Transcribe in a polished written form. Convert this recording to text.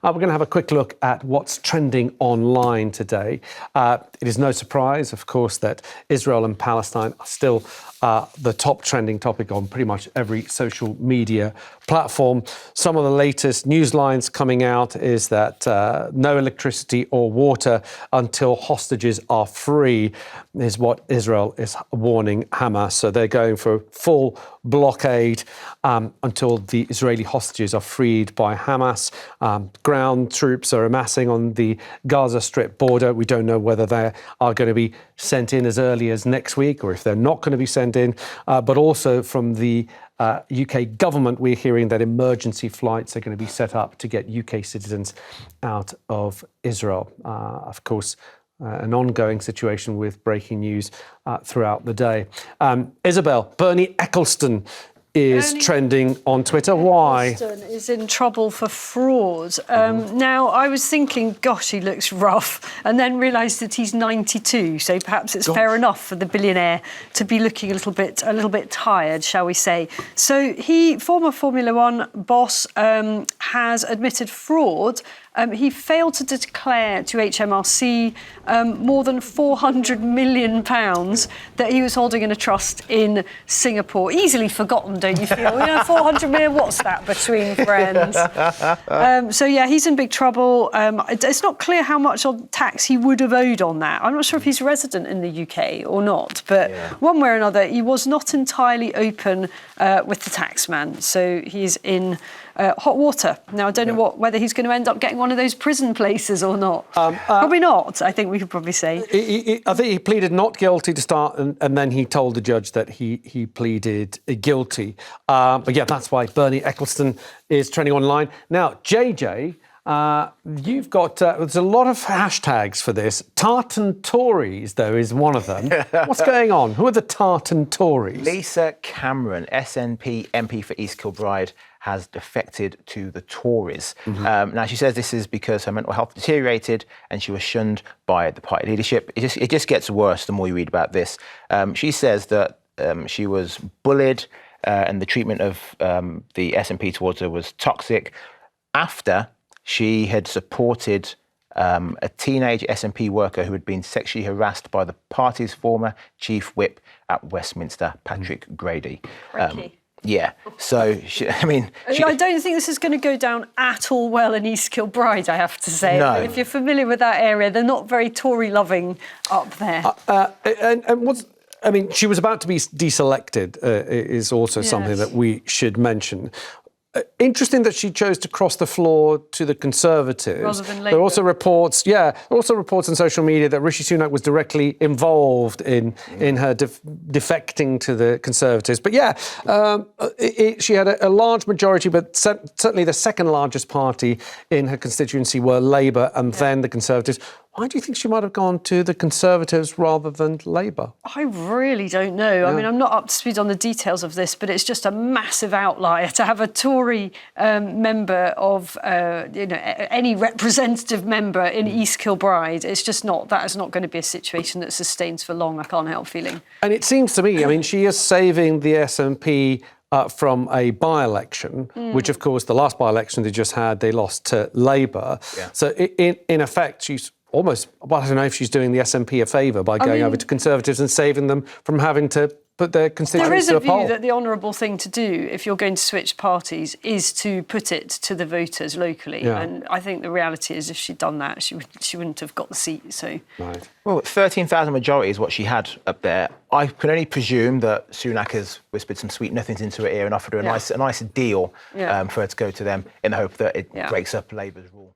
We're going to have a quick look at what's trending online today. It is no surprise, of course, that Israel and Palestine are still the top trending topic on pretty much every social media platform. Some of the latest news lines coming out is that no electricity or water until hostages are free is what Israel is warning Hamas. So they're going for full blockade until the Israeli hostages are freed by Hamas. Ground troops are amassing on the Gaza Strip border. We don't know whether they are going to be sent in as early as next week or if they're not going to be sent in. But also from the UK government, we're hearing that emergency flights are going to be set up to get UK citizens out of Israel. Of course, an ongoing situation with breaking news throughout the day. Isabel, Bernie Ecclestone is trending on Twitter. Why? Ecclestone is in trouble for fraud. Now, I was thinking, gosh, he looks rough, and then realised that he's 92, so perhaps it's fair enough for the billionaire to be looking a little bit tired, shall we say. So former Formula One boss, has admitted fraud. He failed to declare to HMRC more than £400 million that he was holding in a trust in Singapore. Easily forgotten, don't you feel? 400 million, what's that between friends? So, yeah, he's in big trouble. It's not clear how much tax he would have owed on that. I'm not sure if he's resident in the UK or not, but one way or another, he was not entirely open with the tax man. So he's in hot water. Now, I don't know whether he's going to end up getting one of those prison places or not. Probably not, I think we could probably say. I think he pleaded not guilty to start, and then he told the judge that he pleaded guilty. But yeah, that's why Bernie Ecclestone is trending online. Now, JJ, you've got, there's a lot of hashtags for this. Tartan Tories, though, is one of them. What's going on? Who are the Tartan Tories? Lisa Cameron, SNP MP for East Kilbride, has defected to the Tories. Now, she says this is because her mental health deteriorated and she was shunned by the party leadership. It just gets worse the more you read about this. She says that she was bullied and the treatment of the SNP towards her was toxic after she had supported a teenage SNP worker who had been sexually harassed by the party's former chief whip at Westminster, Patrick Grady. Yeah, so, I don't think this is going to go down at all well in East Kilbride, I have to say. No. If you're familiar with that area, they're not very Tory-loving up there. She was about to be deselected, is also something that we should mention. Interesting that she chose to cross the floor to the Conservatives. Rather than Labour. There are also reports on social media that Rishi Sunak was directly involved in her defecting to the Conservatives. But she had a large majority, but certainly the second largest party in her constituency were Labour and then the Conservatives. Why do you think she might have gone to the Conservatives rather than Labour? I really don't know. I mean, I'm not up to speed on the details of this, but it's just a massive outlier to have a Tory member of, any representative member in East Kilbride. It's just not, that is not going to be a situation that sustains for long, I can't help feeling. And it seems to me, she is saving the SNP from a by-election, which, of course, the last by-election they just had, they lost to Labour. Yeah. So, in effect, she's almost, I don't know if she's doing the SNP a favour by going over to Conservatives and saving them from having to put their constituents to a poll. There is a view that the honourable thing to do, if you're going to switch parties, is to put it to the voters locally. Yeah. And I think the reality is if she'd done that, she wouldn't have got the seat. So, right. Well, 13,000 majority is what she had up there. I can only presume that Sunak has whispered some sweet nothings into her ear and offered her a nice deal for her to go to them in the hope that it breaks up Labour's rule.